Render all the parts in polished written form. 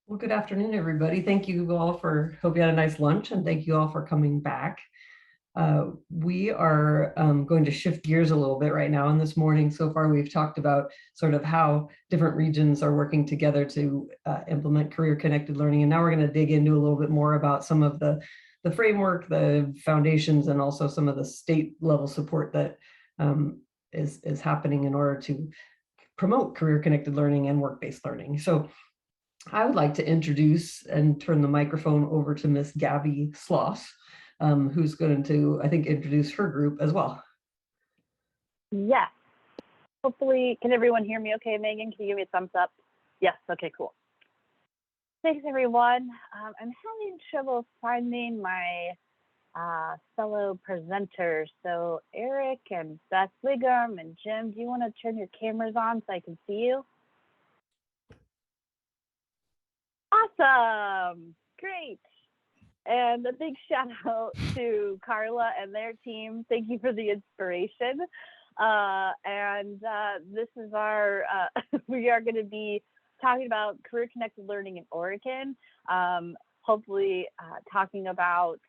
Well, good afternoon, everybody. Thank you all hope you had a nice lunch, and thank you all for coming back. We are going to shift gears a little bit right now. And this morning, so far, we've talked about sort of how different regions are working together to implement career-connected learning. And now we're going to dig into a little bit more about some of the framework, the foundations, and also some of the state level support that is happening in order to promote career-connected learning and work-based learning. So I would like to introduce and turn the microphone over to Miss Gabby Sloss, who's going to, I think, introduce her group as well. Yes. Hopefully, can everyone hear me okay, Megan? Can you give me a thumbs up? Yes, okay, cool. Thanks, everyone. I'm having trouble finding my fellow presenters. So Eric and Beth Wiggum and Jim, do you want to turn your cameras on so I can see you? Awesome, great. And a big shout out to Carla and their team. Thank you for the inspiration. This is our, we are gonna be talking about career connected learning in Oregon. Hopefully talking about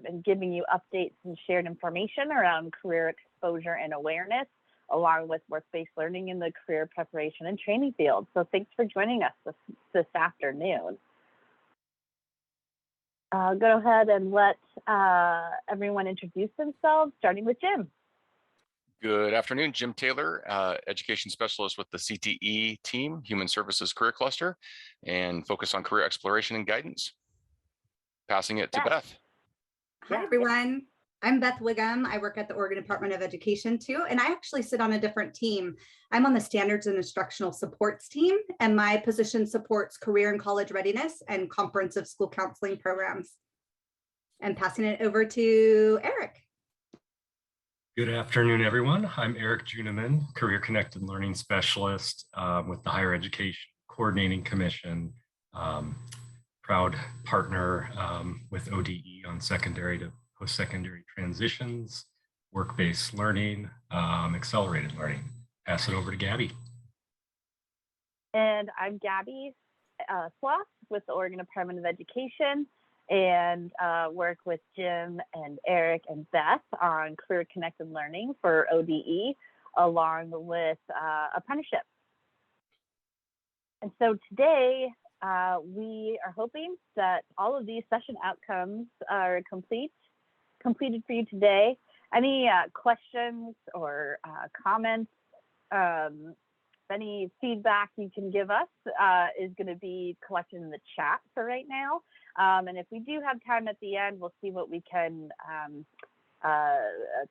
and giving you updates and shared information around career exposure and awareness, along with work-based learning in the career preparation and training field. So thanks for joining us this afternoon. I'll go ahead and let everyone introduce themselves, starting with Jim. Good afternoon, Jim Taylor, Education Specialist with the CTE team, Human Services Career Cluster, and focus on career exploration and guidance. Passing it to Beth. Hi, everyone. I'm Beth Wiggum. I work at the Oregon Department of Education too, and I actually sit on a different team. I'm on the Standards and Instructional Supports team, and my position supports career and college readiness and comprehensive school counseling programs. And passing it over to Eric. Good afternoon, everyone. I'm Eric Juneman, Career Connected Learning Specialist with the Higher Education Coordinating Commission, proud partner with ODE on secondary to post-secondary transitions, work-based learning, accelerated learning. Pass it over to Gabby. And I'm Gabby Sloss with the Oregon Department of Education, and work with Jim and Eric and Beth on career connected learning for ODE, along with apprenticeship. And so today, we are hoping that all of these session outcomes are completed for you today. Any questions or comments, any feedback you can give us is going to be collected in the chat for right now. And if we do have time at the end, we'll see what we can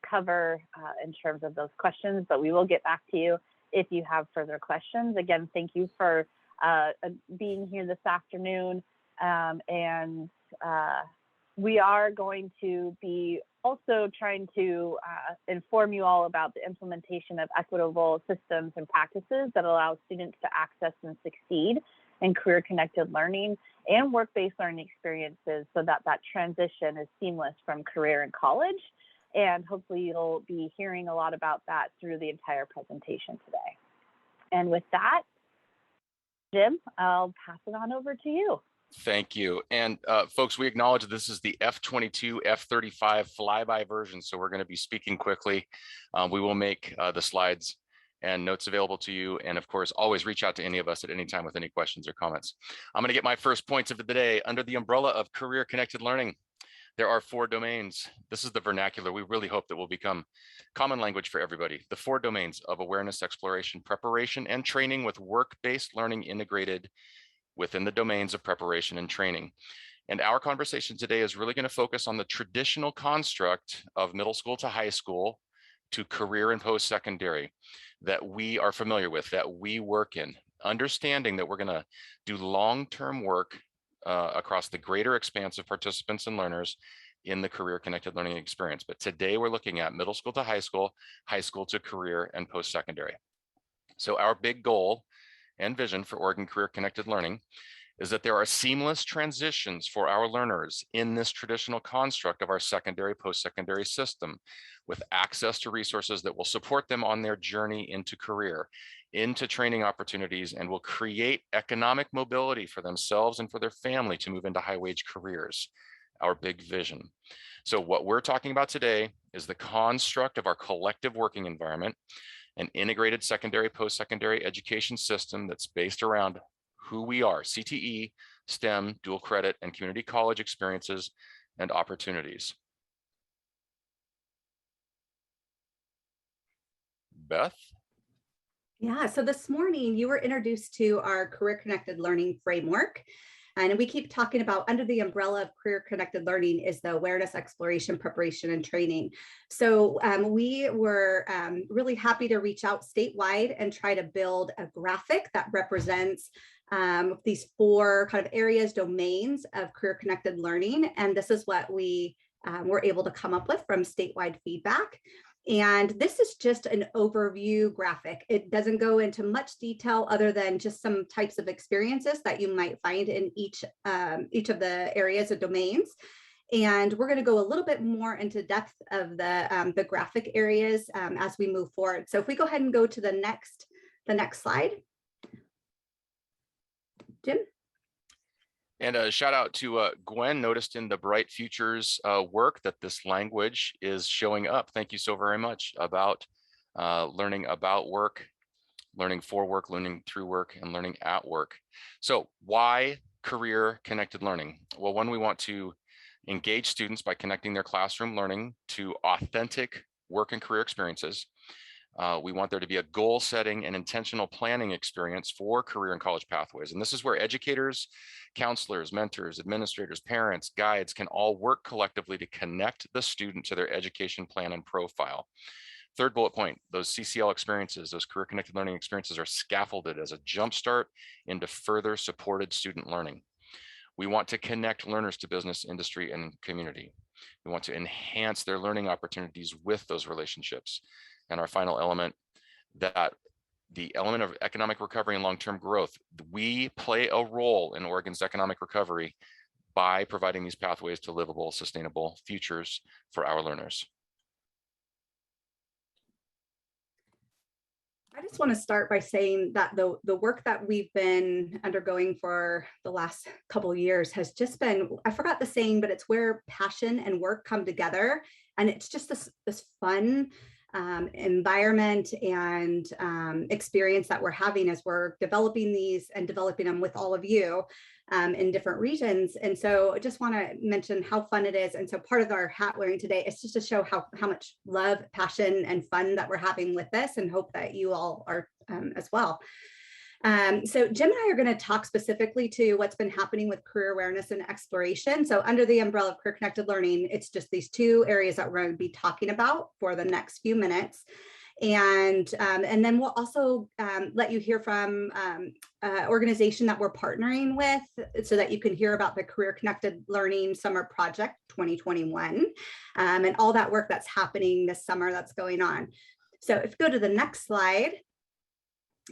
cover in terms of those questions, but we will get back to you if you have further questions. Again, thank you for being here this afternoon. We are going to be also trying to inform you all about the implementation of equitable systems and practices that allow students to access and succeed in career-connected learning and work-based learning experiences so that that transition is seamless from career and college. And hopefully you'll be hearing a lot about that through the entire presentation today. And with that, Jim, I'll pass it on over to you. Thank you. And folks, we acknowledge that this is the F-22, F-35 flyby version, so we're going to be speaking quickly. We will make the slides and notes available to you. And of course, always reach out to any of us at any time with any questions or comments. I'm going to get my first points of the day under the umbrella of career connected learning. There are 4 domains. This is the vernacular we really hope that will become common language for everybody. The 4 domains of awareness, exploration, preparation, and training with work-based learning integrated within the domains of preparation and training. And our conversation today is really going to focus on the traditional construct of middle school to high school to career and post-secondary that we are familiar with, that we work in, understanding that we're going to do long-term work across the greater expanse of participants and learners in the career connected learning experience. But today we're looking at middle school to high school to career, and post-secondary. So our big goal and vision for Oregon Career Connected Learning is that there are seamless transitions for our learners in this traditional construct of our secondary, post-secondary system, with access to resources that will support them on their journey into career, into training opportunities, and will create economic mobility for themselves and for their family to move into high-wage careers, our big vision. So what we're talking about today is the construct of our collective working environment, an integrated secondary, post-secondary education system that's based around who we are: CTE, STEM, dual credit, and community college experiences and opportunities. Beth? Yeah, so this morning you were introduced to our career connected learning framework. And we keep talking about, under the umbrella of career connected learning is the awareness, exploration, preparation, and training. So we were really happy to reach out statewide and try to build a graphic that represents these 4 kind of areas, domains of career connected learning. And this is what we were able to come up with from statewide feedback. And this is just an overview graphic. It doesn't go into much detail other than just some types of experiences that you might find in each of the areas or domains. And we're going to go a little bit more into depth of the graphic areas as we move forward. So if we go ahead and go to the next slide. Jim? And a shout out to Gwen. Noticed in the Bright Futures work that this language is showing up. Thank you so very much, about learning about work, learning for work, learning through work, and learning at work. So why career connected learning? Well, one, we want to engage students by connecting their classroom learning to authentic work and career experiences. We want there to be a goal setting and intentional planning experience for career and college pathways. And this is where educators, counselors, mentors, administrators, parents, guides can all work collectively to connect the student to their education plan and profile. Third bullet point, those CCL experiences, those career connected learning experiences, are scaffolded as a jumpstart into further supported student learning. We want to connect learners to business, industry, and community. We want to enhance their learning opportunities with those relationships. And our final element, that the element of economic recovery and long-term growth. We play a role in Oregon's economic recovery by providing these pathways to livable, sustainable futures for our learners. I just want to start by saying that the work that we've been undergoing for the last couple of years has just been, I forgot the saying, but it's where passion and work come together. And it's just this fun environment and experience that we're having as we're developing these and developing them with all of you in different regions. And so I just want to mention how fun it is. And so part of our hat wearing today is just to show how much love, passion, and fun that we're having with this, and hope that you all are as well. So Jim and I are going to talk specifically to what's been happening with career awareness and exploration. So under the umbrella of career connected learning, it's just these 2 areas that we're going to be talking about for the next few minutes. And then we'll also let you hear from an organization that we're partnering with, so that you can hear about the Career Connected Learning Summer Project 2021 and all that work that's happening this summer that's going on. So if you go to the next slide.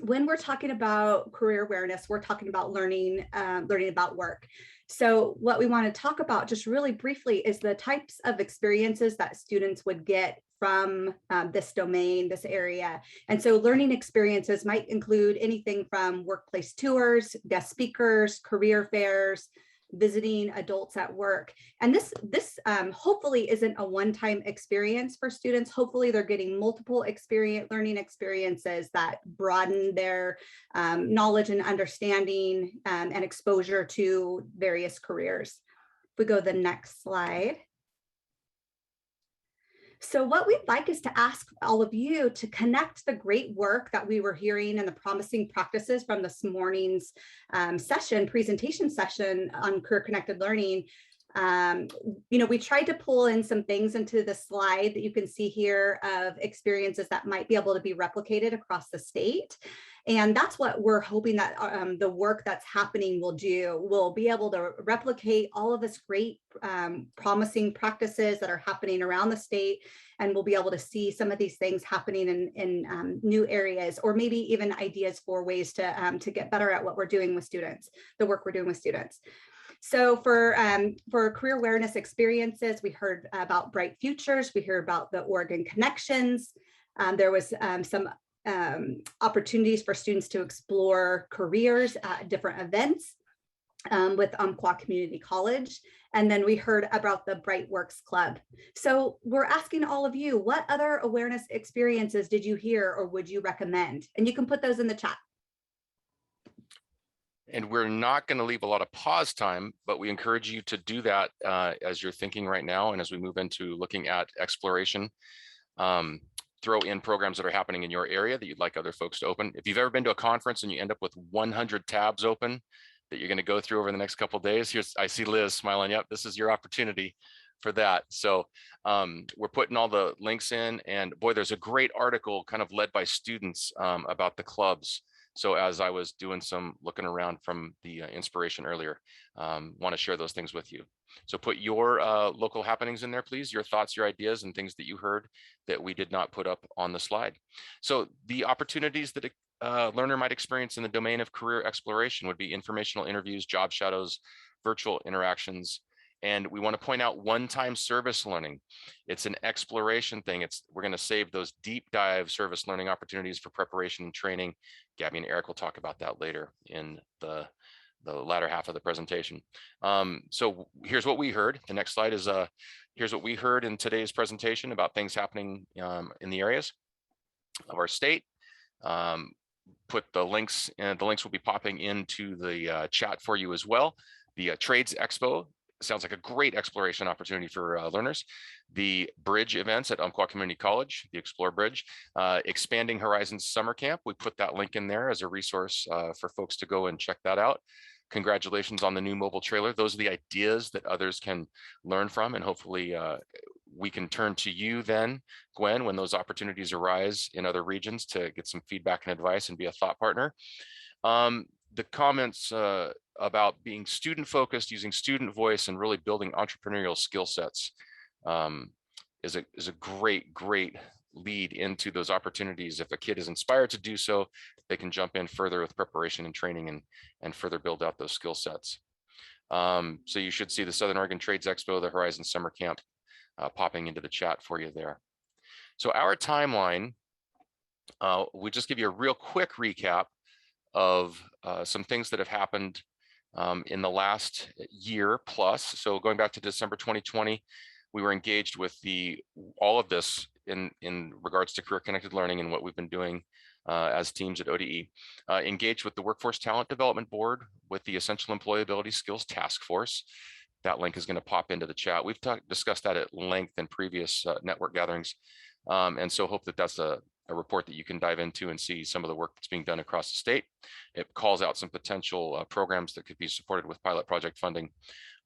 When we're talking about career awareness, we're talking about learning about work. So what we want to talk about just really briefly is the types of experiences that students would get from this domain, this area. And so learning experiences might include anything from workplace tours, guest speakers, career fairs, visiting adults at work. And this hopefully isn't a one-time experience for students. Hopefully they're getting multiple learning experiences that broaden their knowledge and understanding and exposure to various careers. If we go to the next slide. So what we'd like is to ask all of you to connect the great work that we were hearing and the promising practices from this morning's presentation session on career connected learning. We tried to pull in some things into the slide that you can see here of experiences that might be able to be replicated across the state. And that's what we're hoping that the work that's happening will do. We'll be able to replicate all of this great promising practices that are happening around the state, and we'll be able to see some of these things happening in new areas, or maybe even ideas for ways to get better at what we're doing with students, the work we're doing with students. So for career awareness experiences, we heard about Bright Futures, we heard about the Oregon Connections. There was some opportunities for students to explore careers at different events with Umpqua Community College. And then we heard about the Bright Works Club. So we're asking all of you, what other awareness experiences did you hear or would you recommend? And you can put those in the chat. And we're not going to leave a lot of pause time, but we encourage you to do that as you're thinking right now. And as we move into looking at exploration, throw in programs that are happening in your area that you'd like other folks to open. If you've ever been to a conference and you end up with 100 tabs open that you're going to go through over the next couple of days, I see Liz smiling. Yep, this is your opportunity for that. So we're putting all the links in, and boy, there's a great article kind of led by students about the clubs. So as I was doing some looking around from the inspiration earlier, want to share those things with you. So put your local happenings in there, please, your thoughts, your ideas, and things that you heard that we did not put up on the slide. So the opportunities that a learner might experience in the domain of career exploration would be informational interviews, job shadows, virtual interactions. And we want to point out one-time service learning. It's an exploration thing. We're going to save those deep dive service learning opportunities for preparation and training. Gabby and Eric will talk about that later in the latter half of the presentation. So here's what we heard. The next slide is here's what we heard in today's presentation about things happening in the areas of our state. Put the links, and the links will be popping into the chat for you as well. The Trades Expo sounds like a great exploration opportunity for learners. The bridge events at Umpqua Community College, the Explore Bridge, Expanding Horizons Summer Camp. We put that link in there as a resource for folks to go and check that out. Congratulations on the new mobile trailer. Those are the ideas that others can learn from, and hopefully we can turn to you then, Gwen, when those opportunities arise in other regions to get some feedback and advice and be a thought partner. The comments about being student focused, using student voice, and really building entrepreneurial skill sets is a great lead into those opportunities. If a kid is inspired to do so, they can jump in further with preparation and training and further build out those skill sets. So you should see the Southern Oregon Trades Expo, the Horizon Summer Camp popping into the chat for you there. So our timeline, we just give you a real quick recap of some things that have happened in the last year plus. So going back to December 2020, we were engaged with all of this in regards to career connected learning and what we've been doing as teams at ODE. Engaged with the Workforce Talent Development Board, with the Essential Employability Skills Task Force. That link is going to pop into the chat. We've discussed that at length in previous network gatherings. And so hope that that's a report that you can dive into and see some of the work that's being done across the state. It calls out some potential programs that could be supported with pilot project funding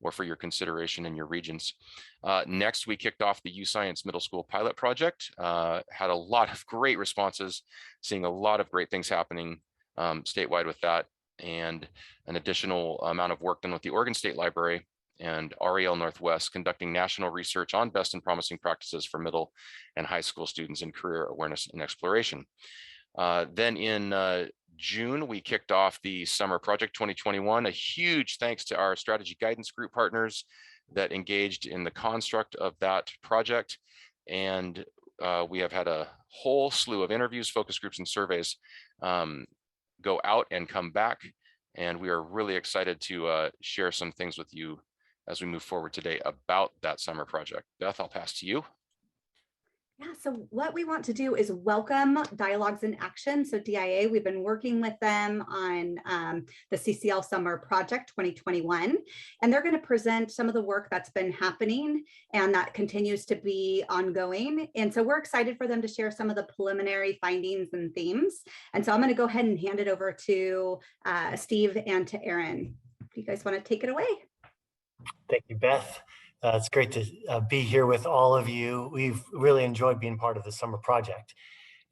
or for your consideration in your regions. Next, we kicked off the U-Science Middle School pilot project, had a lot of great responses, seeing a lot of great things happening statewide with that, and an additional amount of work done with the Oregon State Library and REL Northwest, conducting national research on best and promising practices for middle and high school students in career awareness and exploration. Then in June, we kicked off the Summer Project 2021. A huge thanks to our strategy guidance group partners that engaged in the construct of that project. And we have had a whole slew of interviews, focus groups, and surveys go out and come back. And we are really excited to share some things with you as we move forward today about that summer project. Beth, I'll pass to you. Yeah, so what we want to do is welcome Dialogues in Action. So DIA, we've been working with them on the CCL Summer Project 2021, and they're going to present some of the work that's been happening and that continues to be ongoing. And so we're excited for them to share some of the preliminary findings and themes. And so I'm going to go ahead and hand it over to Steve and to Aaron. If you guys want to take it away. Thank you, Beth. It's great to be here with all of you. We've really enjoyed being part of the summer project.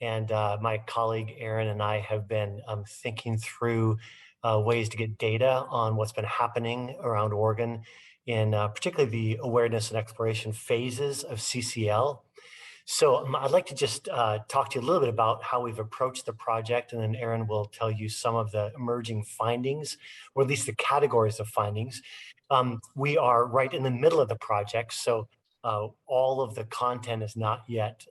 And my colleague Aaron and I have been thinking through ways to get data on what's been happening around Oregon in particularly the awareness and exploration phases of CCL. So I'd like to just talk to you a little bit about how we've approached the project, and then Aaron will tell you some of the emerging findings, or at least the categories of findings. We are right in the middle of the project, so all of the content is not yet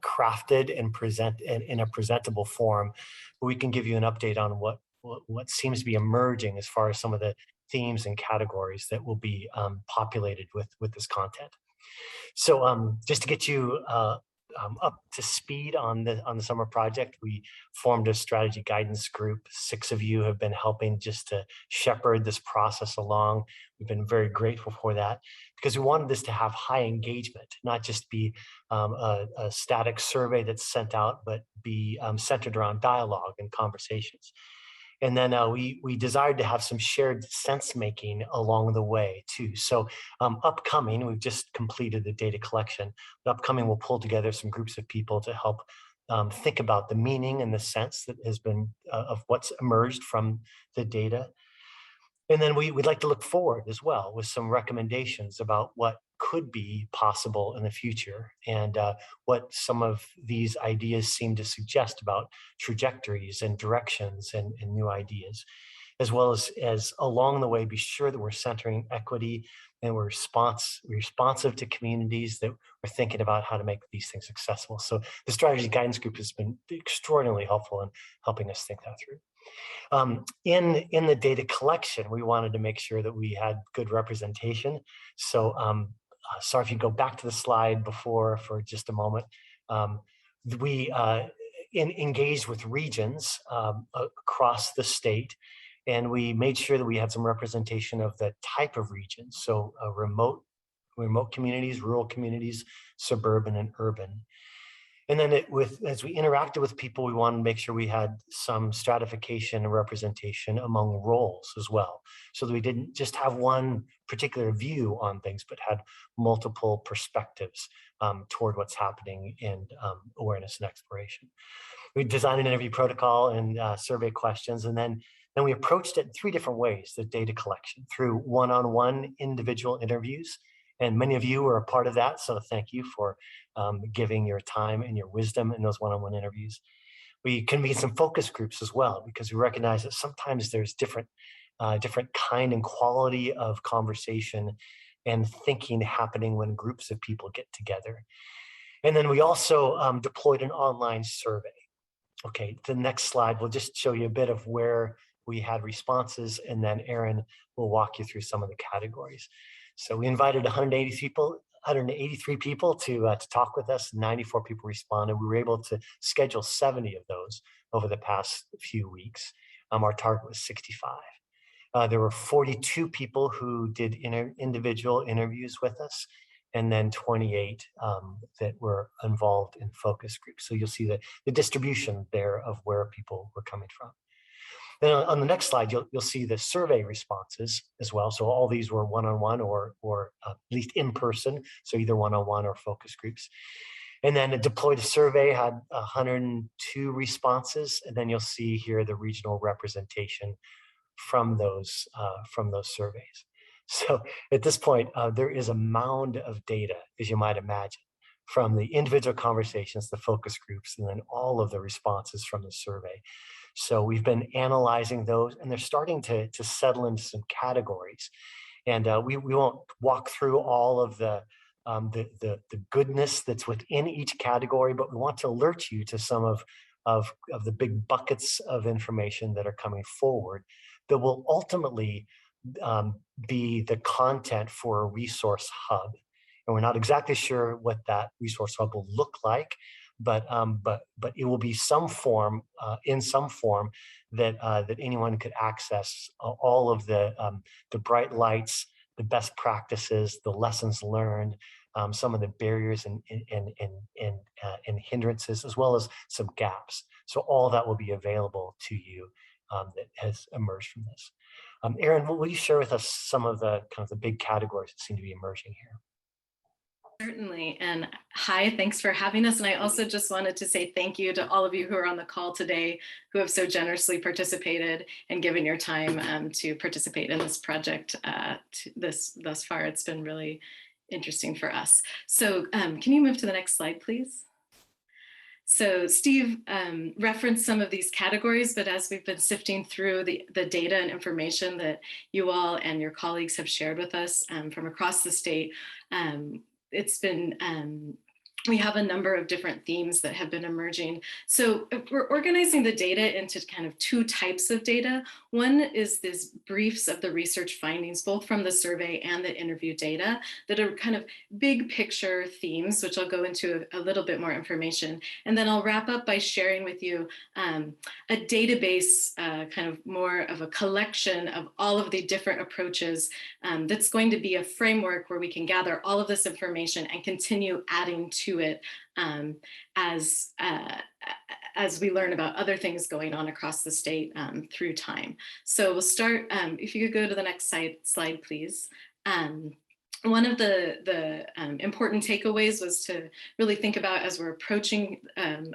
crafted and present in a presentable form, but we can give you an update on what seems to be emerging as far as some of the themes and categories that will be populated with this content. So just to get you up to speed on the summer project, we formed a strategy guidance group. 6 of you have been helping just to shepherd this process along. We've been very grateful for that because we wanted this to have high engagement, not just be a static survey that's sent out, but be centered around dialogue and conversations. And then we desired to have some shared sense making along the way too. So upcoming, we've just completed the data collection. But upcoming, we'll pull together some groups of people to help think about the meaning and the sense that has been of what's emerged from the data. And then we'd like to look forward as well with some recommendations about what could be possible in the future and what some of these ideas seem to suggest about trajectories and directions and new ideas, as well as along the way, be sure that we're centering equity and we're responsive to communities, that we're thinking about how to make these things accessible. So the strategy guidance group has been extraordinarily helpful in helping us think that through. In the data collection, we wanted to make sure that we had good representation. So sorry if you go back to the slide before for just a moment. We engaged with regions across the state, and we made sure that we had some representation of the type of regions. So remote communities, rural communities, suburban and urban. And then as we interacted with people, we wanted to make sure we had some stratification and representation among roles as well, so that we didn't just have one particular view on things, but had multiple perspectives toward what's happening in awareness and exploration. We designed an interview protocol and survey questions, and then we approached it in 3 different ways: the data collection through one-on-one individual interviews. And many of you were a part of that, so thank you for giving your time and your wisdom in those one-on-one interviews. We convened some focus groups as well, because we recognize that sometimes there's different kind and quality of conversation and thinking happening when groups of people get together. And then we also deployed an online survey. Okay, the next slide will just show you a bit of where we had responses, and then Aaron will walk you through some of the categories. So we invited 183 people to talk with us. 94 people responded. We were able to schedule 70 of those over the past few weeks. Our target was 65. There were 42 people who did individual interviews with us, and then 28 that were involved in focus groups. So you'll see the distribution there of where people were coming from. Then on the next slide, you'll see the survey responses as well. So all these were one-on-one or at least in person, so either one-on-one or focus groups. And then a deployed survey had 102 responses, and then you'll see here the regional representation from those surveys. So at this point, there is a mound of data, as you might imagine, from the individual conversations, the focus groups, and then all of the responses from the survey. So we've been analyzing those, and they're starting to settle into some categories. And we won't walk through all of the goodness that's within each category, but we want to alert you to some of the big buckets of information that are coming forward that will ultimately be the content for a resource hub. And we're not exactly sure what that resource hub will look like, but it will be some form, in some form that anyone could access all of the bright lights, the best practices, the lessons learned, some of the barriers and hindrances, as well as some gaps. So all that will be available to you that has emerged from this. Aaron, will you share with us some of the kind of the big categories that seem to be emerging here? Certainly. And hi, thanks for having us. And I also just wanted to say thank you to all of you who are on the call today, who have so generously participated and given your time to participate in this project thus far. It's been really interesting for us. So can you move to the next slide, please? So Steve referenced some of these categories, but as we've been sifting through the data and information that you all and your colleagues have shared with us from across the state, it's been, we have a number of different themes that have been emerging. So we're organizing the data into kind of two types of data. One is this briefs of the research findings, both from the survey and the interview data, that are kind of big picture themes, which I'll go into a little bit more information. And then I'll wrap up by sharing with you a database, kind of more of a collection of all of the different approaches that's going to be a framework where we can gather all of this information and continue adding to it as we learn about other things going on across the state through time. So we'll start, if you could go to the next slide, please. One of the important takeaways was to really think about, as we're approaching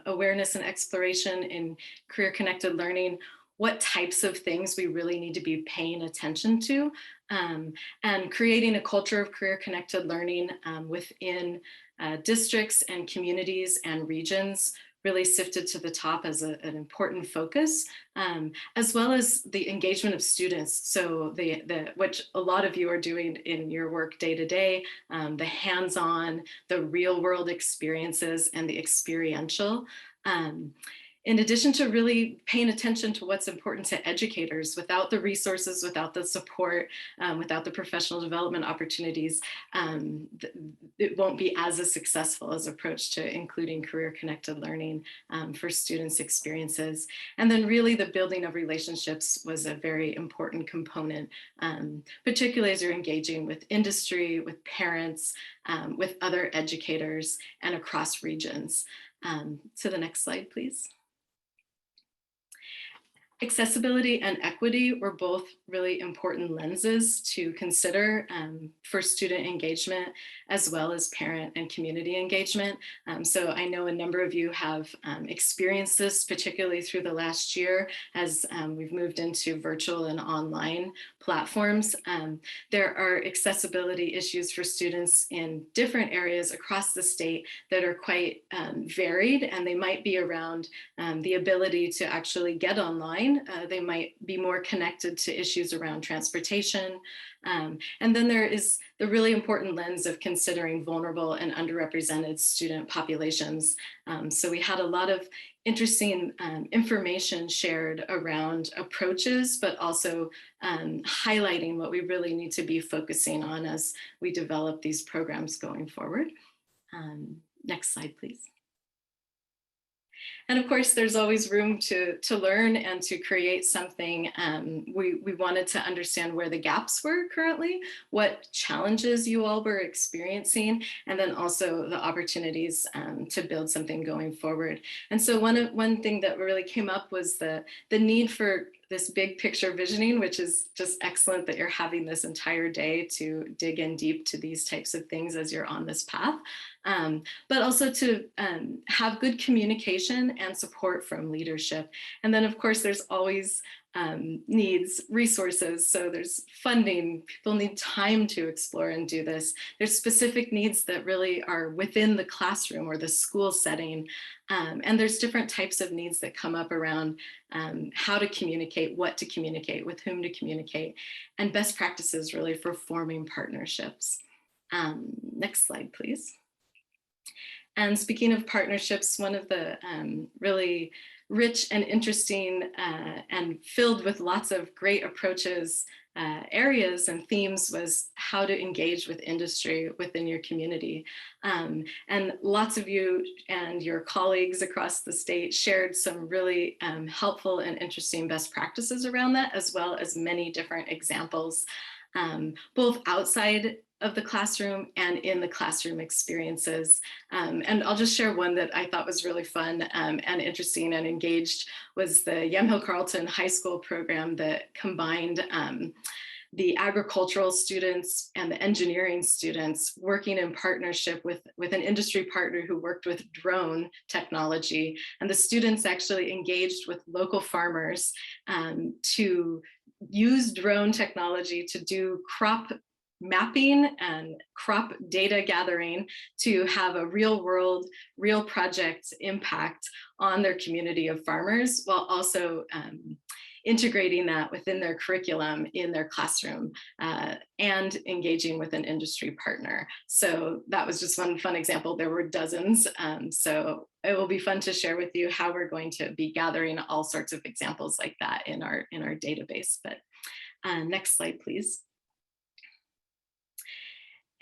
awareness and exploration in career-connected learning, what types of things we really need to be paying attention to, and creating a culture of career-connected learning within districts and communities and regions really sifted to the top as an important focus, as well as the engagement of students. So which a lot of you are doing in your work day to day, the hands-on, the real world experiences and the experiential. In addition to really paying attention to what's important to educators, without the resources, without the support, without the professional development opportunities, it won't be as a successful as approach to including career-connected learning for students' experiences. And then really the building of relationships was a very important component, particularly as you're engaging with industry, with parents, with other educators, and across regions. To the next slide, please. Accessibility and equity were both really important lenses to consider for student engagement, as well as parent and community engagement. So I know a number of you have experienced this, particularly through the last year, as we've moved into virtual and online platforms. There are accessibility issues for students in different areas across the state that are quite varied, and they might be around the ability to actually get online. They might be more connected to issues around transportation. And then there is the really important lens of considering vulnerable and underrepresented student populations. So we had a lot of interesting information shared around approaches, but also highlighting what we really need to be focusing on as we develop these programs going forward. Next slide, please. And of course, there's always room to learn and to create something. We wanted to understand where the gaps were currently, what challenges you all were experiencing, and then also the opportunities to build something going forward. And so one thing that really came up was the need for this big picture visioning, which is just excellent that you're having this entire day to dig in deep to these types of things as you're on this path. But also to have good communication and support from leadership. And then of course, there's always needs, resources. So there's funding, people need time to explore and do this. There's specific needs that really are within the classroom or the school setting. And there's different types of needs that come up around how to communicate, what to communicate, with whom to communicate, and best practices really for forming partnerships. Next slide, please. And speaking of partnerships, one of the really rich and interesting and filled with lots of great approaches, areas and themes was how to engage with industry within your community. And lots of you and your colleagues across the state shared some really helpful and interesting best practices around that, as well as many different examples, both outside of the classroom and in the classroom experiences. And I'll just share one that I thought was really fun and interesting and engaged was the Yamhill Carlton High School program that combined the agricultural students and the engineering students working in partnership with an industry partner who worked with drone technology. And the students actually engaged with local farmers to use drone technology to do crop mapping and crop data gathering to have a real world, real project impact on their community of farmers, while also integrating that within their curriculum in their classroom and engaging with an industry partner. So that was just one fun example. There were dozens. So it will be fun to share with you how we're going to be gathering all sorts of examples like that in our database. But next slide, please.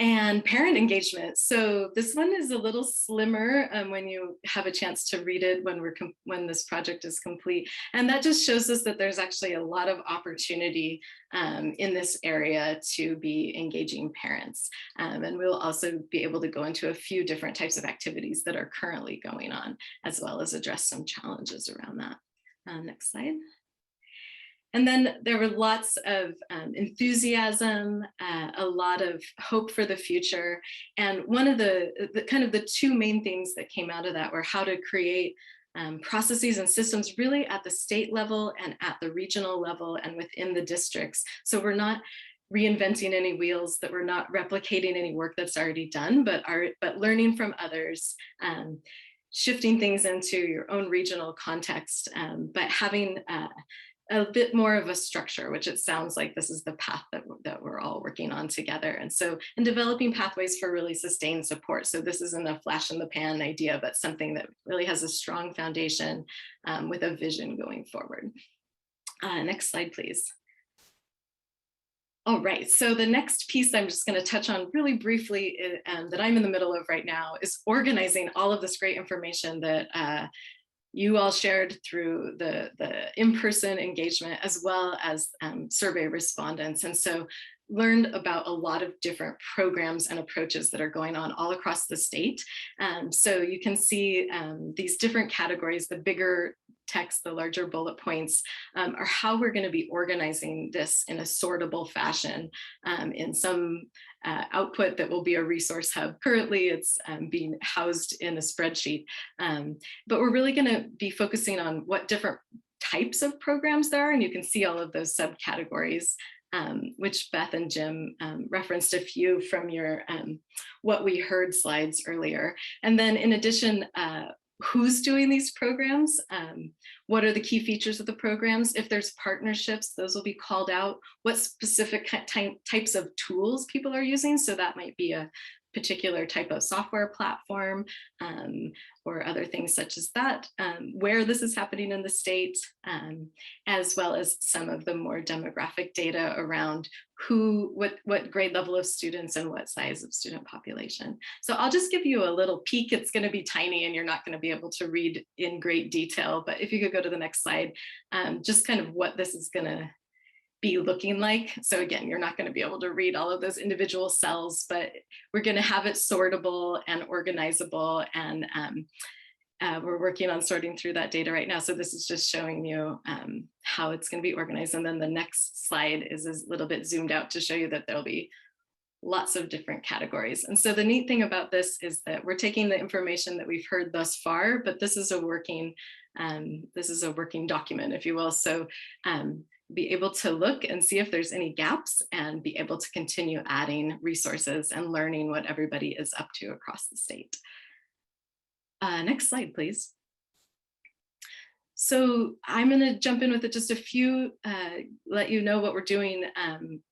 And parent engagement. So this one is a little slimmer when you have a chance to read it when this project is complete. And that just shows us that there's actually a lot of opportunity in this area to be engaging parents. And we'll also be able to go into a few different types of activities that are currently going on, as well as address some challenges around that. Next slide. And then there were lots of enthusiasm, a lot of hope for the future. And one of the two main things that came out of that were how to create processes and systems really at the state level and at the regional level and within the districts. So we're not reinventing any wheels, that we're not replicating any work that's already done, but learning from others, shifting things into your own regional context, but having a bit more of a structure, which it sounds like this is the path that we're all working on together. And so, and developing pathways for really sustained support. So this isn't a flash in the pan idea, but something that really has a strong foundation with a vision going forward. Next slide, please. All right, so the next piece I'm just going to touch on really briefly that I'm in the middle of right now is organizing all of this great information that you all shared through the in-person engagement, as well as survey respondents. And so learned about a lot of different programs and approaches that are going on all across the state. So you can see these different categories, the bigger text, the larger bullet points, are how we're going to be organizing this in a sortable fashion in some output that will be a resource hub. Currently, it's being housed in a spreadsheet, but we're really going to be focusing on what different types of programs there are, and you can see all of those subcategories, which Beth and Jim referenced a few from your what we heard slides earlier. And then in addition, who's doing these programs, what are the key features of the programs, if there's partnerships, those will be called out, what specific types of tools people are using, so that might be a particular type of software platform or other things such as that, where this is happening in the state, as well as some of the more demographic data around what grade level of students and what size of student population. So I'll just give you a little peek. It's going to be tiny and you're not going to be able to read in great detail, but if you could go to the next slide, just kind of what this is going to be looking like. So again, you're not going to be able to read all of those individual cells, but we're going to have it sortable and organizable, and we're working on sorting through that data right now. So this is just showing you how it's going to be organized. And then the next slide is a little bit zoomed out to show you that there'll be lots of different categories. And so the neat thing about this is that we're taking the information that we've heard thus far, but this is a working document, if you will. So be able to look and see if there's any gaps and be able to continue adding resources and learning what everybody is up to across the state. Next slide, please. So I'm going to jump in with just a few, let you know what we're doing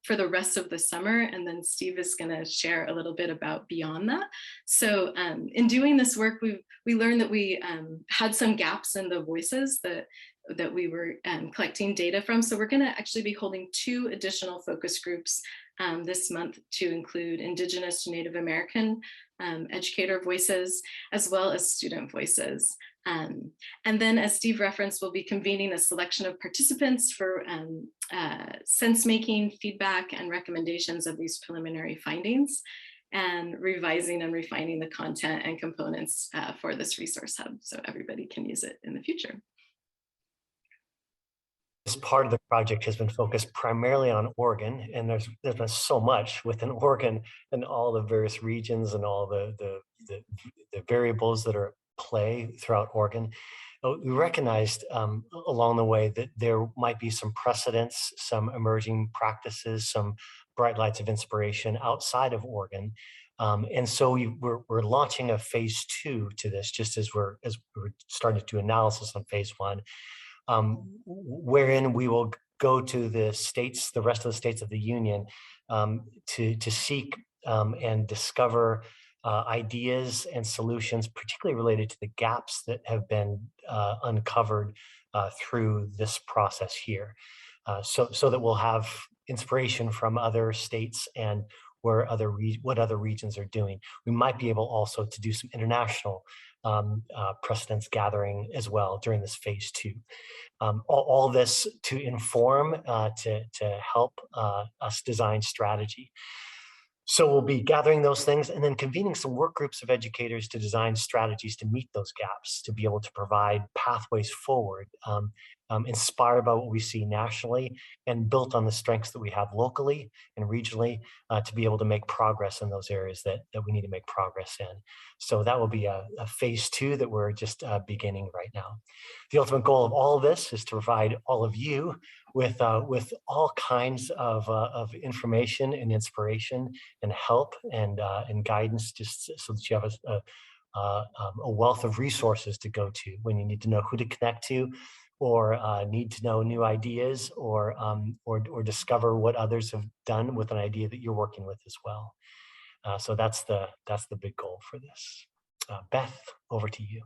for the rest of the summer, and then Steve is going to share a little bit about beyond that. So in doing this work, we learned that we had some gaps in the voices that we were collecting data from. So we're going to actually be holding 2 additional focus groups this month to include Indigenous to Native American educator voices, as well as student voices. And then, as Steve referenced, we'll be convening a selection of participants for sense-making, feedback, and recommendations of these preliminary findings, and revising and refining the content and components for this resource hub so everybody can use it in the future. part of the project has been focused primarily on Oregon, and there's been so much within Oregon and all the various regions and all the variables that are at play throughout Oregon. We recognized along the way that there might be some precedents, some emerging practices, some bright lights of inspiration outside of Oregon. And so we're launching a phase 2 to this, just as we're starting to do analysis on phase 1, wherein we will go to the states, the rest of the states of the union, to seek and discover ideas and solutions, particularly related to the gaps that have been uncovered through this process here, so that we'll have inspiration from other states and what other regions are doing. We might be able also to do some international precedence gathering as well during this phase 2. All this to inform, to help us design strategy. So we'll be gathering those things and then convening some work groups of educators to design strategies to meet those gaps, to be able to provide pathways forward, inspired by what we see nationally and built on the strengths that we have locally and regionally, to be able to make progress in those areas that we need to make progress in. So that will be a phase 2 that we're just beginning right now. The ultimate goal of all of this is to provide all of you with all kinds of information and inspiration and help and guidance, just so that you have a wealth of resources to go to when you need to know who to connect to, or need to know new ideas, or discover what others have done with an idea that you're working with as well. So that's the big goal for this. Beth, over to you.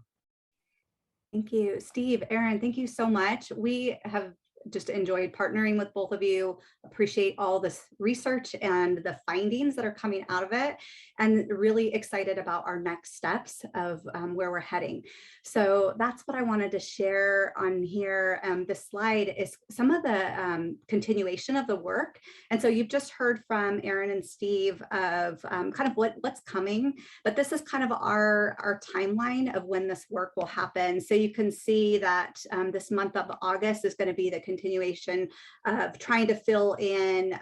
Thank you, Steve, Aaron, thank you so much. We have just enjoyed partnering with both of you, appreciate all this research and the findings that are coming out of it, and really excited about our next steps of where we're heading. So that's what I wanted to share on here. This slide is some of the continuation of the work. And so you've just heard from Aaron and Steve of kind of what's coming, but this is kind of our timeline of when this work will happen. So you can see that this month of August is going to be the continuation of trying to fill in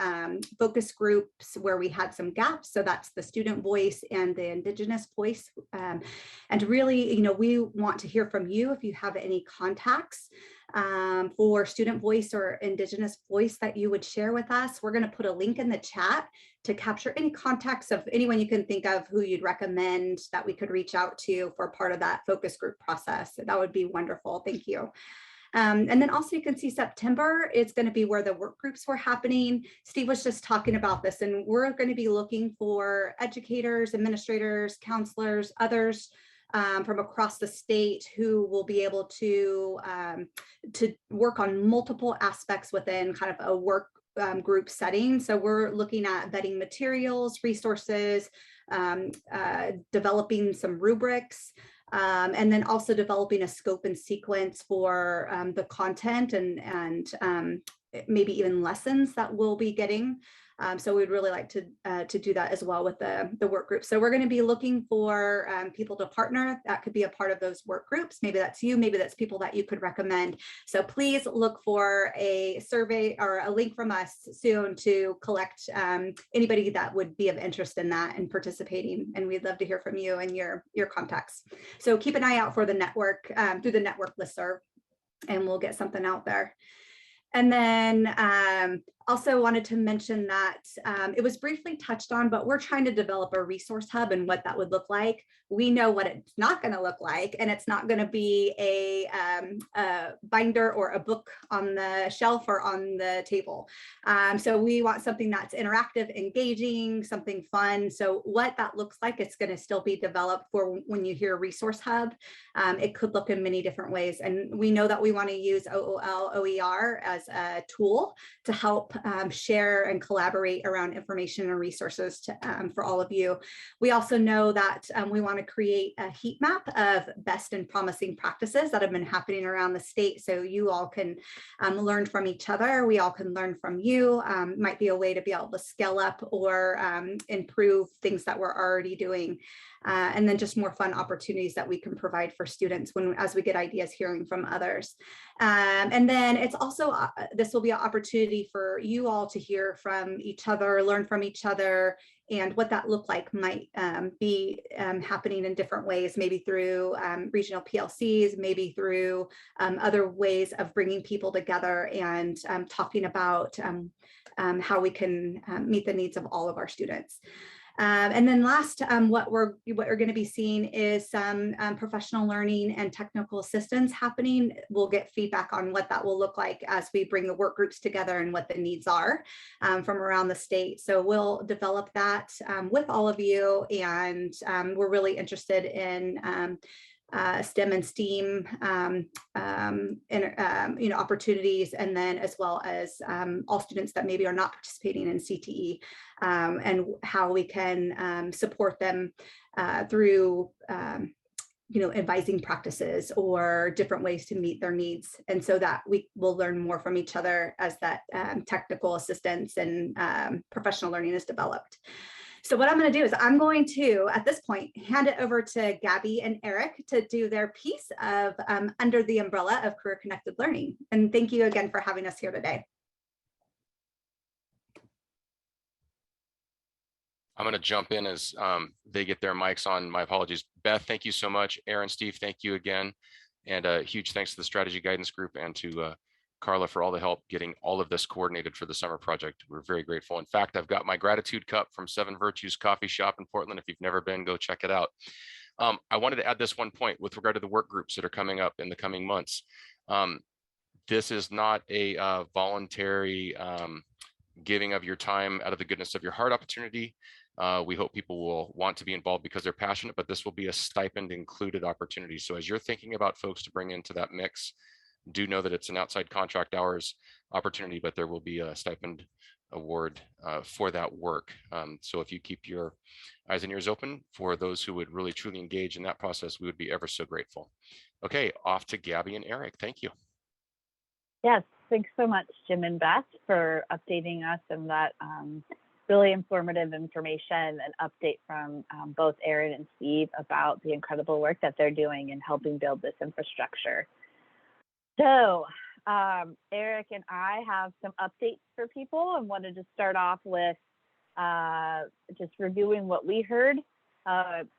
focus groups where we had some gaps. So that's the student voice and the Indigenous voice. And really, we want to hear from you if you have any contacts for student voice or Indigenous voice that you would share with us. We're going to put a link in the chat to capture any contacts of anyone you can think of who you'd recommend that we could reach out to for part of that focus group process. That would be wonderful. Thank you. And then also you can see September is going to be where the work groups were happening. Steve was just talking about this, and we're going to be looking for educators, administrators, counselors, others from across the state who will be able to work on multiple aspects within kind of a work group setting. So we're looking at vetting materials, resources, developing some rubrics, and then also developing a scope and sequence for the content and maybe even lessons that we'll be getting. So we'd really like to do that as well with the work group. So we're going to be looking for people to partner. That could be a part of those work groups. Maybe that's you, maybe that's people that you could recommend. So please look for a survey or a link from us soon to collect anybody that would be of interest in that and participating. And we'd love to hear from you and your contacts. So keep an eye out for the network through the network listserv, and we'll get something out there. And then also wanted to mention that it was briefly touched on, but we're trying to develop a resource hub and what that would look like. We know what it's not going to look like, and it's not going to be a binder or a book on the shelf or on the table. So we want something that's interactive, engaging, something fun. So what that looks like, it's going to still be developed for when you hear resource hub. It could look in many different ways. And we know that we want to use OER as a tool to help share and collaborate around information and resources for all of you. We also know that we want to create a heat map of best and promising practices that have been happening around the state, so you all can learn from each other. We all can learn from you. Might be a way to be able to scale up or improve things that we're already doing. and then just more fun opportunities that we can provide for students as we get ideas hearing from others. And then it's also, this will be an opportunity for you all to hear from each other, learn from each other, and what that look like might be happening in different ways, maybe through regional PLCs, maybe through other ways of bringing people together and talking about how we can meet the needs of all of our students. And then last, what we're going to be seeing is some professional learning and technical assistance happening. We'll get feedback on what that will look like as we bring the work groups together and what the needs are from around the state. So we'll develop that with all of you, and we're really interested in STEM and STEAM opportunities, and then as well as all students that maybe are not participating in CTE, and how we can support them through advising practices or different ways to meet their needs, and so that we will learn more from each other as that technical assistance and professional learning is developed. So what I'm going to do is I'm going to, at this point, hand it over to Gabby and Eric to do their piece of under the umbrella of career connected learning. And thank you again for having us here today. I'm going to jump in as they get their mics on. My apologies. Beth, thank you so much. Aaron, Steve, thank you again. And a huge thanks to the strategy guidance group and to Carla for all the help getting all of this coordinated for the summer project. We're very grateful. In fact, I've got my gratitude cup from Seven Virtues Coffee Shop in Portland. If you've never been, go check it out. I wanted to add this one point with regard to the work groups that are coming up in the coming months. This is not a voluntary giving of your time out of the goodness of your heart opportunity. We hope people will want to be involved because they're passionate, but this will be a stipend included opportunity. So as you're thinking about folks to bring into that mix, do know that it's an outside contract hours opportunity, but there will be a stipend award for that work. So if you keep your eyes and ears open for those who would really truly engage in that process, we would be ever so grateful. Okay, off to Gabby and Eric. Thank you. Yes, thanks so much, Jim and Beth, for updating us and that really informative information and update from both Aaron and Steve about the incredible work that they're doing in helping build this infrastructure. So Eric and I have some updates for people and wanted to start off with just reviewing what we heard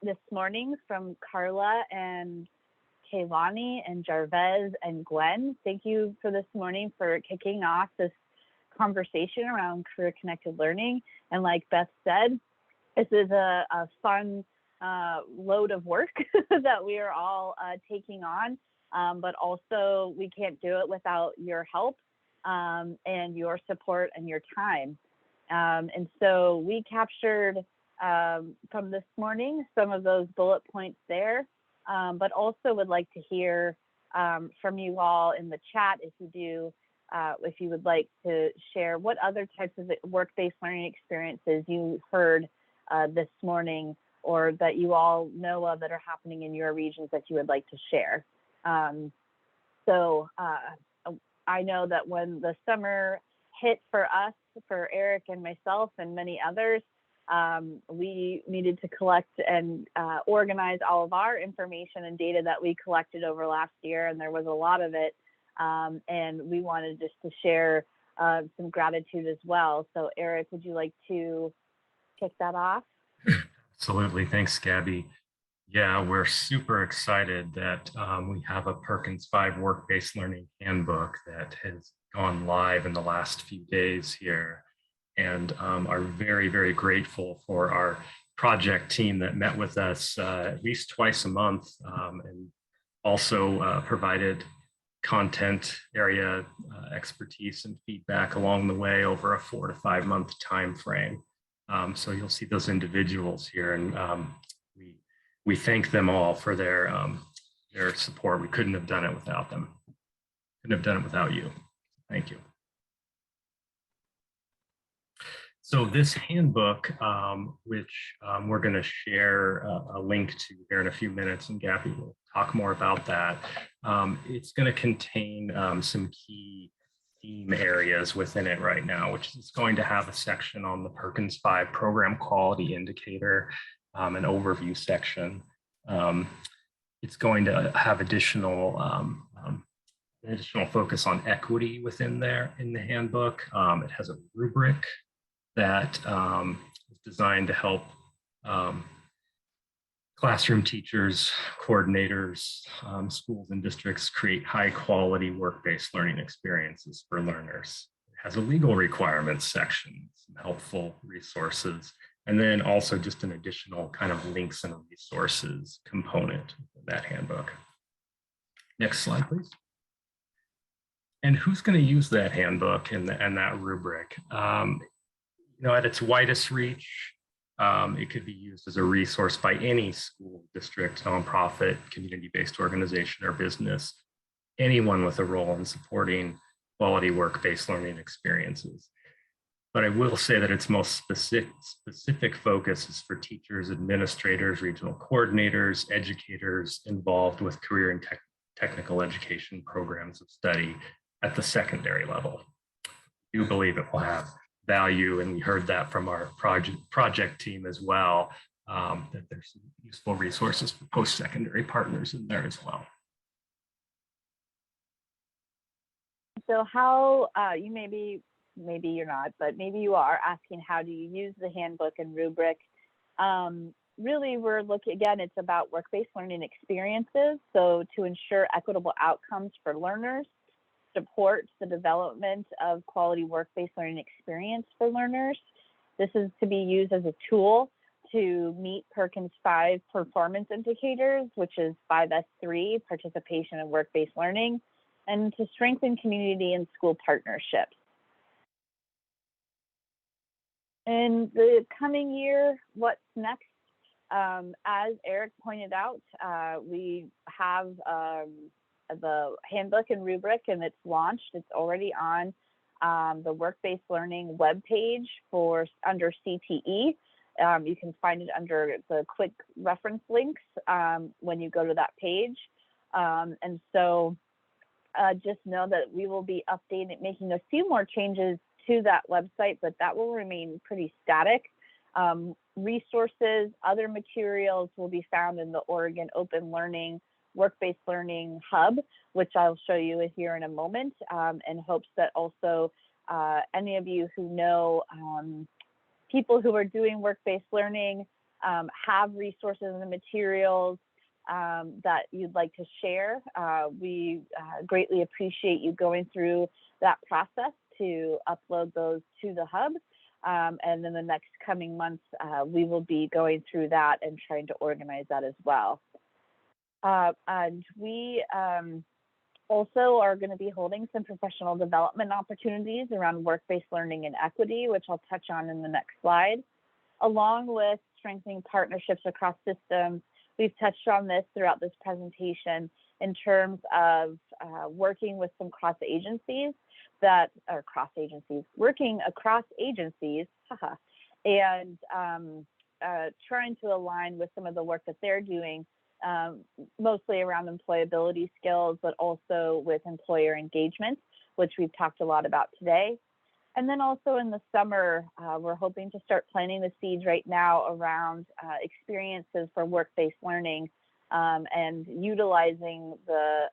this morning from Carla and Kaylani and Jarvez and Gwen. Thank you for this morning for kicking off this conversation around career connected learning. And like Beth said, this is a fun load of work that we are all taking on. But also we can't do it without your help and your support and your time. And so we captured from this morning some of those bullet points there, but also would like to hear from you all in the chat if you would like to share what other types of work-based learning experiences you heard this morning or that you all know of that are happening in your regions that you would like to share. I know that when the summer hit for us, for Eric and myself and many others, we needed to collect and organize all of our information and data that we collected over last year, and there was a lot of it, and we wanted just to share some gratitude as well. So Eric, would you like to kick that off? Absolutely. Thanks, Gabby. Yeah, we're super excited that we have a Perkins 5 work-based learning handbook that has gone live in the last few days here, and are very, very grateful for our project team that met with us at least twice a month, and also provided content area expertise and feedback along the way over a 4 to 5 month time frame. So you'll see those individuals here, and we thank them all for their support. We couldn't have done it without them. Couldn't have done it without you. Thank you. So this handbook, which we're going to share a link to here in a few minutes, and Gabby will talk more about that. It's going to contain some key theme areas within it right now, which is going to have a section on the Perkins 5 program quality indicator. an overview section. It's going to have additional focus on equity within there in the handbook. It has a rubric that is designed to help classroom teachers, coordinators, schools and districts create high quality work-based learning experiences for learners. It has a legal requirements section, some helpful resources, and then also just an additional kind of links and resources component of that handbook. Next slide, please. And who's going to use that handbook and that rubric? At its widest reach, it could be used as a resource by any school, district, nonprofit, community-based organization or business, anyone with a role in supporting quality work-based learning experiences. But I will say that its most specific focus is for teachers, administrators, regional coordinators, educators involved with career and technical education programs of study at the secondary level. I do believe it will have value, and we heard that from our project team as well, that there's some useful resources for post-secondary partners in there as well. So how, you maybe you're not, but maybe you are asking, how do you use the handbook and rubric? Really, we're looking, again, it's about work-based learning experiences. So to ensure equitable outcomes for learners, support the development of quality work-based learning experience for learners. This is to be used as a tool to meet Perkins 5 performance indicators, which is 5S3, participation in work-based learning, and to strengthen community and school partnerships. In the coming year, what's next? As Eric pointed out, we have the handbook and rubric, and it's launched. It's already on the work-based learning webpage under CTE. You can find it under the quick reference links when you go to that page. And so just know that we will be making a few more changes to that website, but that will remain pretty static. Resources, other materials will be found in the Oregon Open Learning Work-Based Learning Hub, which I'll show you here in a moment, in hopes that also any of you who know people who are doing work-based learning have resources and materials that you'd like to share. We greatly appreciate you going through that process to upload those to the hub. And in the next coming months, we will be going through that and trying to organize that as well. And we also are going to be holding some professional development opportunities around work-based learning and equity, which I'll touch on in the next slide, along with strengthening partnerships across systems. We've touched on this throughout this presentation in terms of working with some working across agencies, and trying to align with some of the work that they're doing, mostly around employability skills, but also with employer engagement, which we've talked a lot about today. And then also in the summer, we're hoping to start planting the seeds right now around experiences for work-based learning, and utilizing the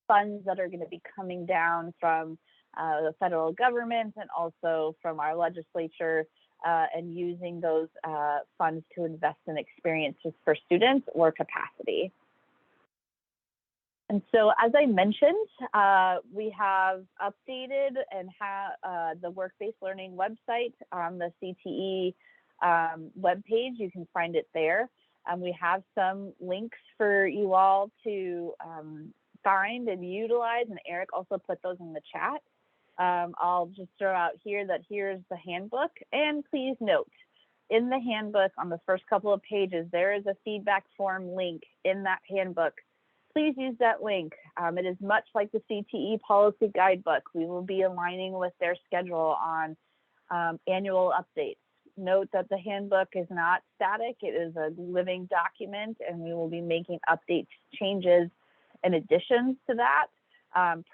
funds that are going to be coming down from the federal government and also from our legislature, and using those funds to invest in experiences for students or capacity. And so, as I mentioned, we have updated and have the work-based learning website on the CTE webpage. You can find it there. We have some links for you all to find and utilize, and Eric also put those in the chat. I'll just throw out here that here's the handbook, and please note, in the handbook on the first couple of pages, there is a feedback form link in that handbook. Please use that link. It is much like the CTE policy guidebook. We will be aligning with their schedule on annual updates. Note that the handbook is not static. It is a living document, and we will be making updates, changes, and additions to that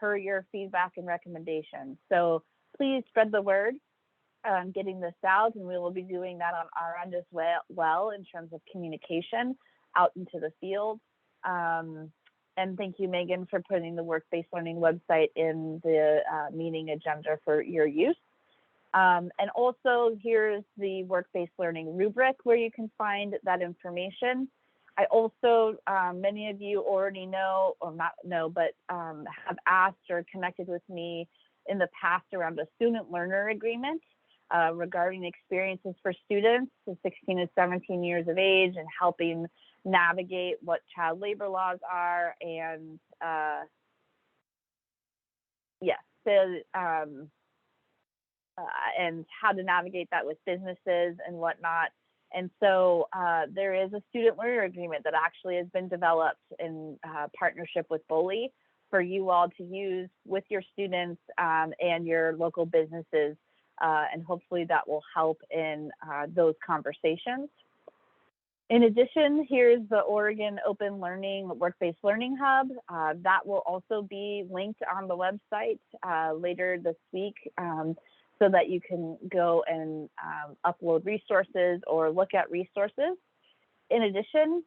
per your feedback and recommendations. So please spread the word. getting this out, and we will be doing that on our end as well in terms of communication out into the field. And thank you, Megan, for putting the work-based learning website in the meeting agenda for your use. And also here's the work-based learning rubric where you can find that information. I also, many of you already know, or not know, but have asked or connected with me in the past around a student learner agreement regarding experiences for students to 16 to 17 years of age and helping navigate what child labor laws are and and how to navigate that with businesses and whatnot. And so there is a student learner agreement that actually has been developed in partnership with BOLI for you all to use with your students and your local businesses. And hopefully that will help in those conversations. In addition, here's the Oregon Open Learning Work-Based Learning Hub. That will also be linked on the website later this week so that you can go and upload resources or look at resources. In addition,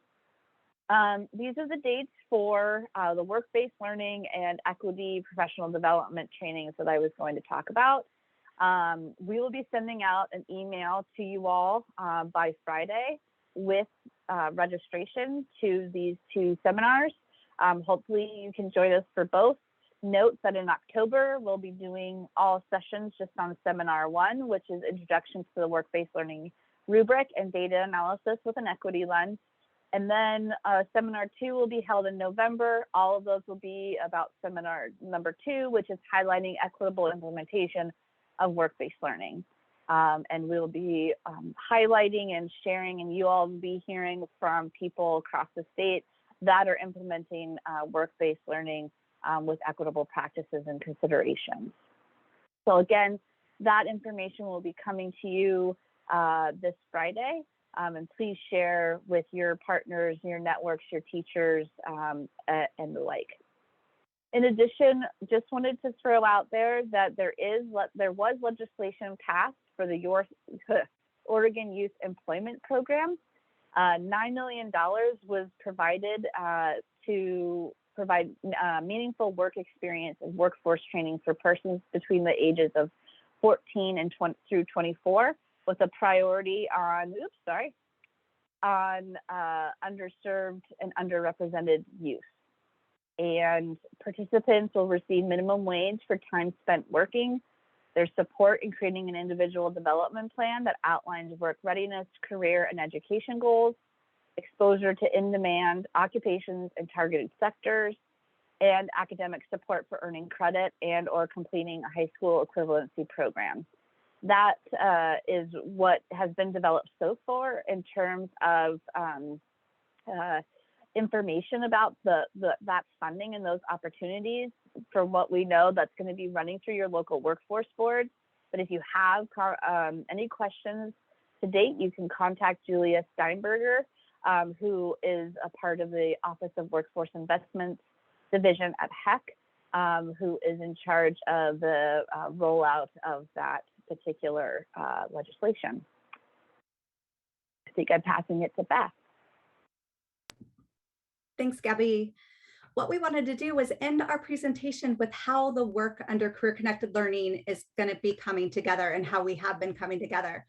these are the dates for the work-based learning and equity professional development trainings that I was going to talk about. We will be sending out an email to you all by Friday with registration to these two seminars. Hopefully you can join us for both. Note that in October, we'll be doing all sessions just on Seminar 1, which is Introductions to the Work-Based Learning Rubric and Data Analysis with an Equity Lens. And then Seminar 2 will be held in November. All of those will be about Seminar number 2, which is highlighting equitable implementation of work-based learning. And we'll be highlighting and sharing, and you all will be hearing from people across the state that are implementing work-based learning with equitable practices and considerations. So again, that information will be coming to you this Friday, and please share with your partners, your networks, your teachers, and the like. In addition, just wanted to throw out there that there was legislation passed for the Oregon Youth Employment Program. $9 million was provided to provide meaningful work experience and workforce training for persons between the ages of 14 and through 24, with a priority on, underserved and underrepresented youth. And participants will receive minimum wage for time spent working. There's support in creating an individual development plan that outlines work readiness, career, and education goals, exposure to in-demand occupations and targeted sectors, and academic support for earning credit and or completing a high school equivalency program. That is what has been developed so far in terms of information about that funding and those opportunities. For what we know, that's going to be running through your local workforce board. But if you have any questions to date, you can contact Julia Steinberger, who is a part of the Office of Workforce Investments Division at HEC, who is in charge of the rollout of that particular legislation. I think I'm passing it to Beth. Thanks, Gabby. What we wanted to do was end our presentation with how the work under Career Connected Learning is going to be coming together and how we have been coming together.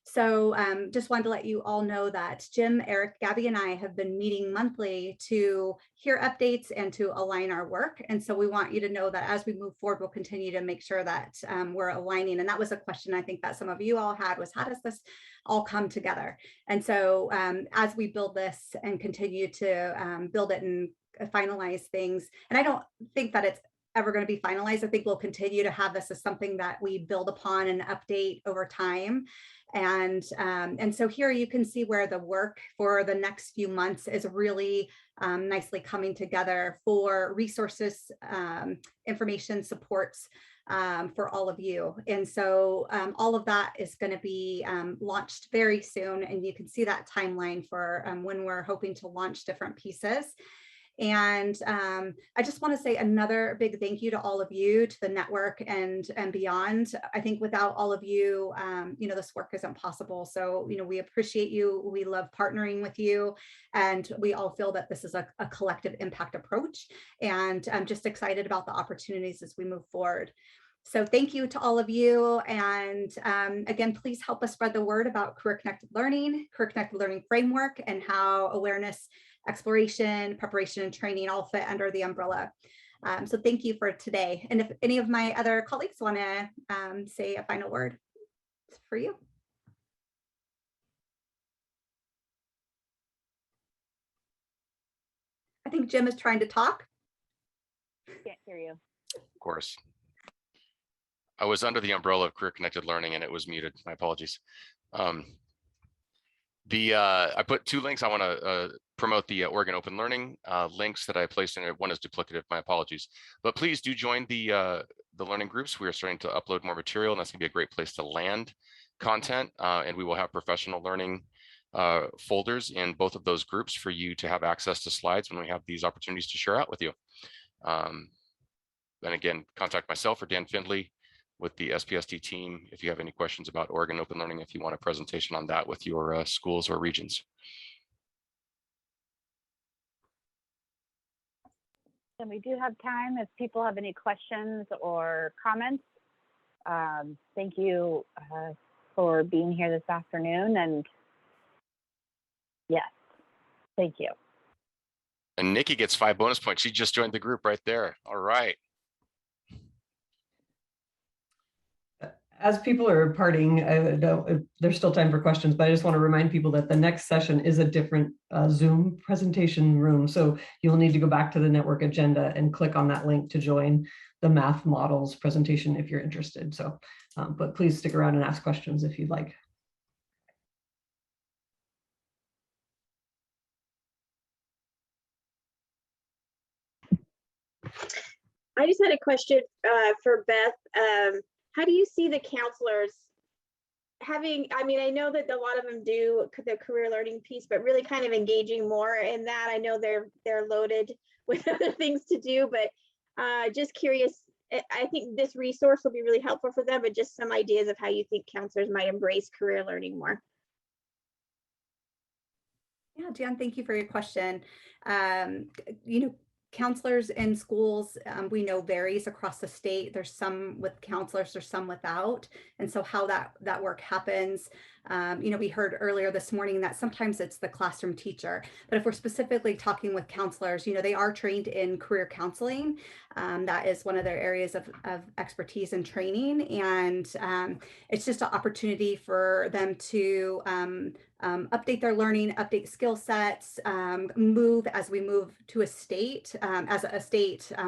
So just wanted to let you all know that Jim, Eric, Gabby, and I have been meeting monthly to hear updates and to align our work. And so we want you to know that as we move forward, we'll continue to make sure that we're aligning. And that was a question I think that some of you all had, was how does this all come together? And so as we build this and continue to build it and finalize things, and I don't think that it's ever going to be finalized. I think we'll continue to have this as something that we build upon and update over time. And so here you can see where the work for the next few months is really nicely coming together for resources, information, supports for all of you. And so all of that is going to be launched very soon. And you can see that timeline for when we're hoping to launch different pieces. And I just want to say another big thank you to all of you, to the network and beyond. I think without all of you, this work isn't possible. So, we appreciate you. We love partnering with you. And we all feel that this is a collective impact approach. And I'm just excited about the opportunities as we move forward. So thank you to all of you. And again, please help us spread the word about Career Connected Learning Framework, and how awareness, exploration, preparation, and training all fit under the umbrella. So thank you for today. And if any of my other colleagues want to say a final word, it's for you. I think Jim is trying to talk. Can't hear you. Of course. I was under the umbrella of Career Connected Learning and it was muted. My apologies. I put 2 links. I want to promote the Oregon Open Learning links that I placed in it. One is duplicative. My apologies. But please do join the learning groups. We are starting to upload more material, and that's going to be a great place to land content. And we will have professional learning folders in both of those groups for you to have access to slides when we have these opportunities to share out with you. And again, contact myself or Dan Findley with the SPSD team if you have any questions about Oregon Open Learning, if you want a presentation on that with your schools or regions. And we do have time if people have any questions or comments. Thank you for being here this afternoon. And yes, thank you. And Nikki gets 5 bonus points. She just joined the group right there. All right. As people are parting, there's still time for questions, but I just want to remind people that the next session is a different Zoom presentation room. So you'll need to go back to the network agenda and click on that link to join the math models presentation if you're interested. So, but please stick around and ask questions if you'd like. I just had a question for Beth. How do you see the counselors having, I mean, I know that a lot of them do the career learning piece, but really kind of engaging more in that. I know they're loaded with other things to do, but just curious, I think this resource will be really helpful for them, but just some ideas of how you think counselors might embrace career learning more. Yeah, Jan, thank you for your question. Counselors in schools, we know varies across the state. There's some with counselors, there's some without. And so how that work happens, we heard earlier this morning that sometimes it's the classroom teacher, but if we're specifically talking with counselors, they are trained in career counseling. That is one of their areas of expertise and training. And it's just an opportunity for them to update their learning, update skill sets, move as we move to a state,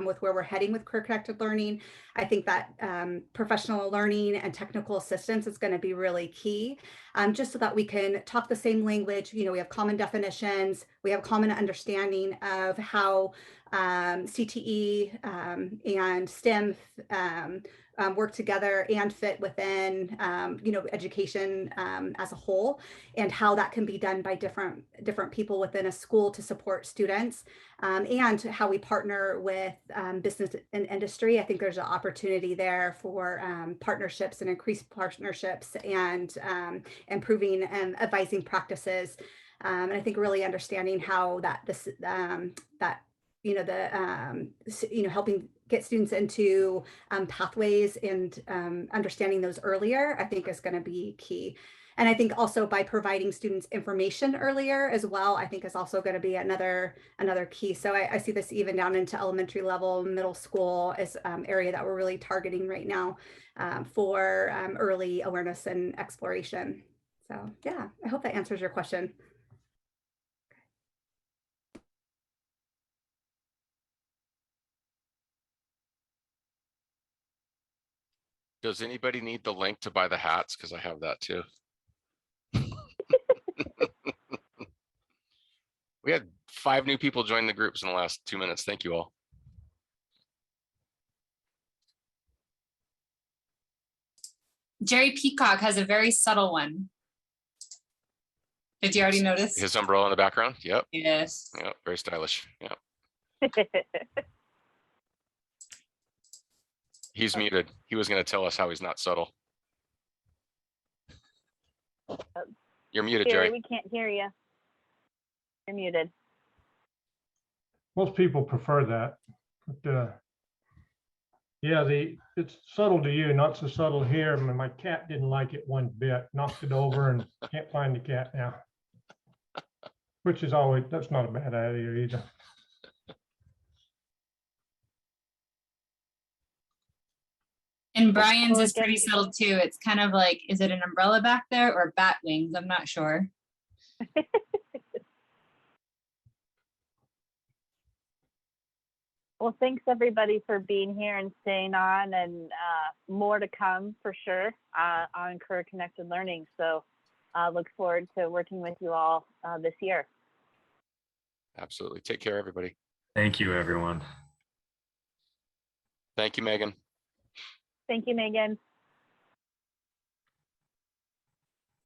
with where we're heading with career connected learning. I think that professional learning and technical assistance is going to be really key, just so that we can talk the same language. We have common definitions, we have common understanding of how CTE and STEM work together and fit within education as a whole, and how that can be done by different people within a school to support students, and how we partner with business and industry. I think there's an opportunity there for partnerships and increased partnerships and improving and advising practices. And I think really understanding how helping get students into pathways and understanding those earlier, I think is going to be key. And I think also by providing students information earlier as well, I think is also going to be another key. So I see this even down into elementary level, middle school as area that we're really targeting right now for early awareness and exploration. So yeah, I hope that answers your question. Does anybody need the link to buy the hats? Because I have that too. We had 5 new people join the groups in the last 2 minutes. Thank you all. Jerry Peacock has a very subtle one. Did you already notice? His umbrella in the background? Yep. Yes. Yep. Very stylish. Yep. He's muted. He was going to tell us how he's not subtle. You're muted, Jerry, Jerry. we can't hear you. You're muted. Most people prefer that. But, yeah, it's subtle to you, not so subtle here. I mean, my cat didn't like it one bit, knocked it over and can't find the cat now. Which is always, that's not a bad idea either. And Brian's Well, is pretty again- subtle too. It's kind of like, is it an umbrella back there or bat wings? I'm not sure. Well, thanks everybody for being here and staying on, and more to come for sure on Career Connected Learning. So look forward to working with you all this year. Absolutely. Take care, everybody. Thank you, everyone. Thank you, Megan. Thank you, Megan.